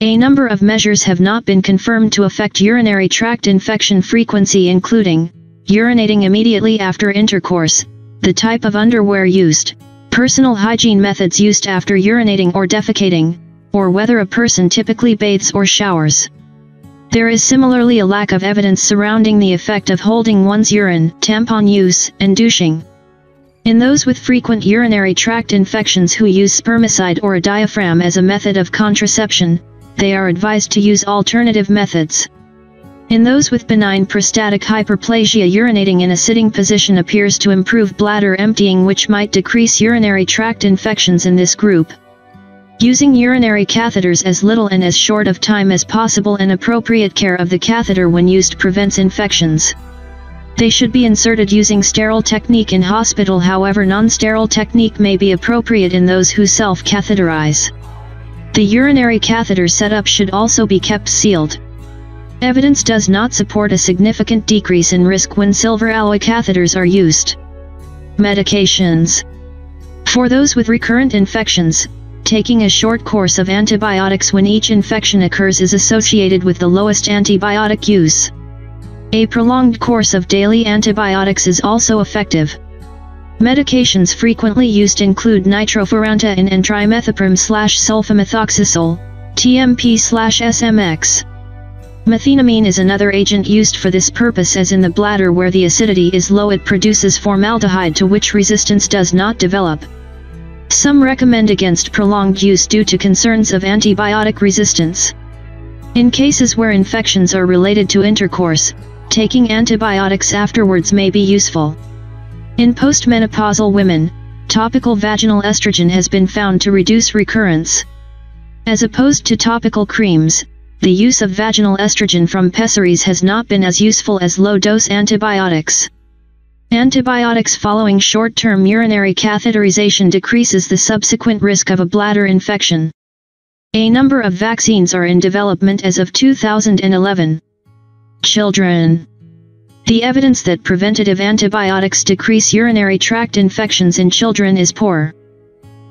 A number of measures have not been confirmed to affect urinary tract infection frequency, including urinating immediately after intercourse, the type of underwear used, personal hygiene methods used after urinating or defecating, or whether a person typically bathes or showers. There is similarly a lack of evidence surrounding the effect of holding one's urine, tampon use, and douching. In those with frequent urinary tract infections who use spermicide or a diaphragm as a method of contraception, they are advised to use alternative methods. In those with benign prostatic hyperplasia, urinating in a sitting position appears to improve bladder emptying, which might decrease urinary tract infections in this group. Using urinary catheters as little and as short of time as possible and appropriate care of the catheter when used prevents infections. They should be inserted using sterile technique in hospital, however non-sterile technique may be appropriate in those who self-catheterize. The urinary catheter setup should also be kept sealed. Evidence does not support a significant decrease in risk when silver alloy catheters are used. Medications. For those with recurrent infections, taking a short course of antibiotics when each infection occurs is associated with the lowest antibiotic use. A prolonged course of daily antibiotics is also effective. Medications frequently used include nitrofurantoin and trimethoprim/sulfamethoxazole, TMP/SMX. Methenamine is another agent used for this purpose, as in the bladder where the acidity is low it produces formaldehyde to which resistance does not develop. Some recommend against prolonged use due to concerns of antibiotic resistance. In cases where infections are related to intercourse, taking antibiotics afterwards may be useful. In postmenopausal women, topical vaginal estrogen has been found to reduce recurrence. As opposed to topical creams, the use of vaginal estrogen from pessaries has not been as useful as low-dose antibiotics. Antibiotics following short-term urinary catheterization decreases the subsequent risk of a bladder infection. A number of vaccines are in development as of 2011. Children. The evidence that preventative antibiotics decrease urinary tract infections in children is poor.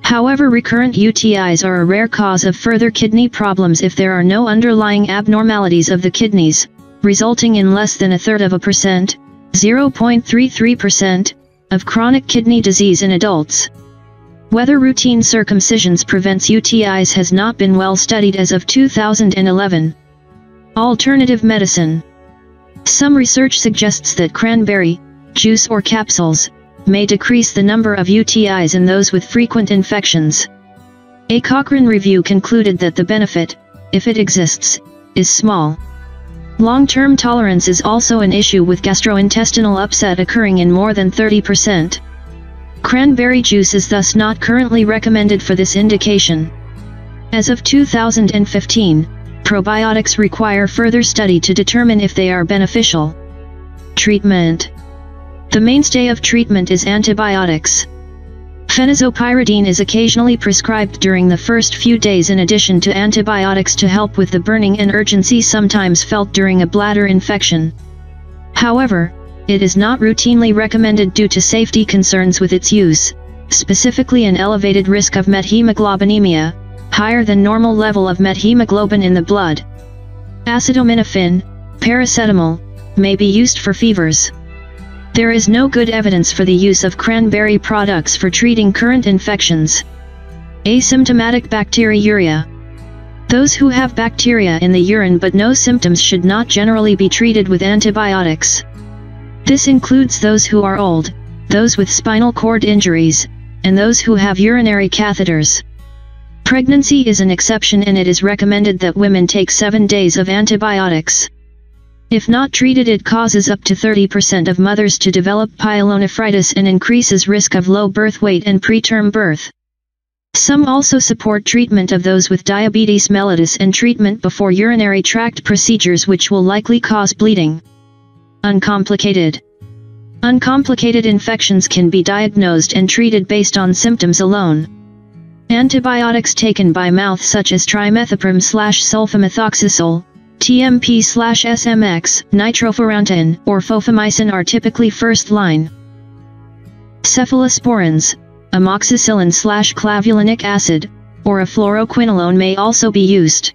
However, recurrent UTIs are a rare cause of further kidney problems if there are no underlying abnormalities of the kidneys, resulting in less than 0.33%, 0.33%, of chronic kidney disease in adults. Whether routine circumcisions prevents UTIs has not been well studied as of 2011. Alternative medicine. Some research suggests that cranberry juice or capsules may decrease the number of UTIs in those with frequent infections. A Cochrane review concluded that the benefit, if it exists, is small. Long-term tolerance is also an issue, with gastrointestinal upset occurring in more than 30%. Cranberry juice is thus not currently recommended for this indication. As of 2015, probiotics require further study to determine if they are beneficial. Treatment. The mainstay of treatment is antibiotics. Phenazopyridine is occasionally prescribed during the first few days in addition to antibiotics to help with the burning and urgency sometimes felt during a bladder infection. However, it is not routinely recommended due to safety concerns with its use, specifically an elevated risk of methemoglobinemia, higher than normal level of methemoglobin in the blood. Acetaminophen, paracetamol, may be used for fevers. There is no good evidence for the use of cranberry products for treating current infections. Asymptomatic bacteriuria. Those who have bacteria in the urine but no symptoms should not generally be treated with antibiotics. This includes those who are old, those with spinal cord injuries, and those who have urinary catheters. Pregnancy is an exception, and it is recommended that women take 7 days of antibiotics. If not treated, it causes up to 30% of mothers to develop pyelonephritis and increases risk of low birth weight and preterm birth. Some also support treatment of those with diabetes mellitus and treatment before urinary tract procedures, which will likely cause bleeding. Uncomplicated. Uncomplicated infections can be diagnosed and treated based on symptoms alone. Antibiotics taken by mouth such as trimethoprim/sulfamethoxazole, TMP/SMX, nitrofurantoin, or fofamicin are typically first line. Cephalosporins, amoxicillin/clavulanic acid, or a fluoroquinolone may also be used.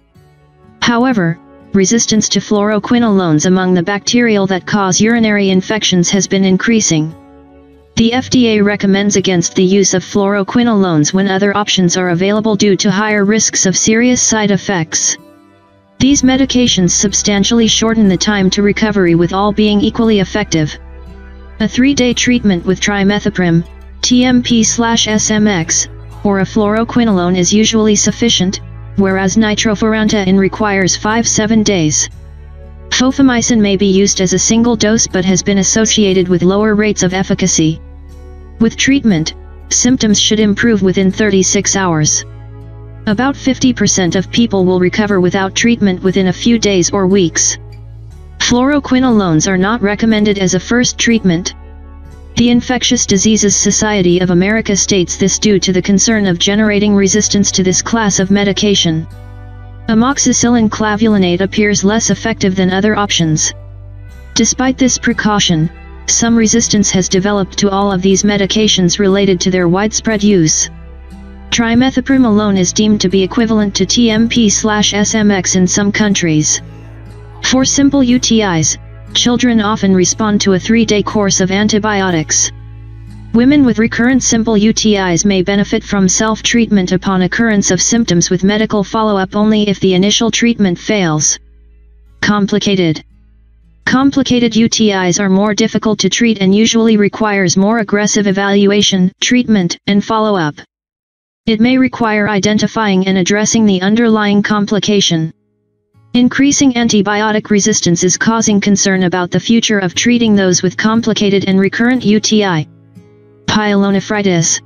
However, resistance to fluoroquinolones among the bacterial that cause urinary infections has been increasing. The FDA recommends against the use of fluoroquinolones when other options are available due to higher risks of serious side effects. These medications substantially shorten the time to recovery, with all being equally effective. A 3-day treatment with trimethoprim, TMP/SMX, or a fluoroquinolone is usually sufficient, whereas nitrofurantoin requires 5-7 days. Fofamicin may be used as a single dose but has been associated with lower rates of efficacy. With treatment, symptoms should improve within 36 hours. About 50% of people will recover without treatment within a few days or weeks. Fluoroquinolones are not recommended as a first treatment. The Infectious Diseases Society of America states this due to the concern of generating resistance to this class of medication. Amoxicillin clavulanate appears less effective than other options. Despite this precaution, some resistance has developed to all of these medications related to their widespread use. Trimethoprim alone is deemed to be equivalent to TMP/SMX in some countries. For simple UTIs, children often respond to a 3-day course of antibiotics. Women with recurrent simple UTIs may benefit from self-treatment upon occurrence of symptoms, with medical follow-up only if the initial treatment fails. Complicated UTIs are more difficult to treat and usually requires more aggressive evaluation, treatment, and follow-up. It may require identifying and addressing the underlying complication. Increasing antibiotic resistance is causing concern about the future of treating those with complicated and recurrent UTI. Pyelonephritis.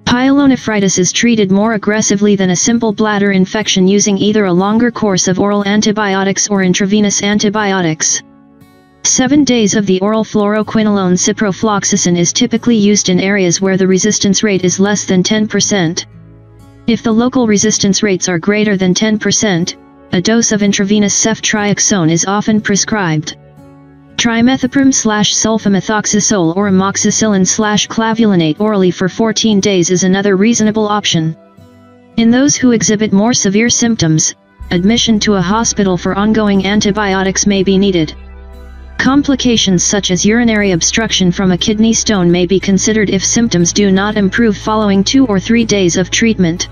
Pyelonephritis is treated more aggressively than a simple bladder infection using either a longer course of oral antibiotics or intravenous antibiotics. 7 days of the oral fluoroquinolone ciprofloxacin is typically used in areas where the resistance rate is less than 10%. If the local resistance rates are greater than 10%, a dose of intravenous ceftriaxone is often prescribed. Trimethoprim/sulfamethoxazole or amoxicillin/clavulanate orally for 14 days is another reasonable option. In those who exhibit more severe symptoms, admission to a hospital for ongoing antibiotics may be needed. Complications such as urinary obstruction from a kidney stone may be considered if symptoms do not improve following 2 or 3 days of treatment.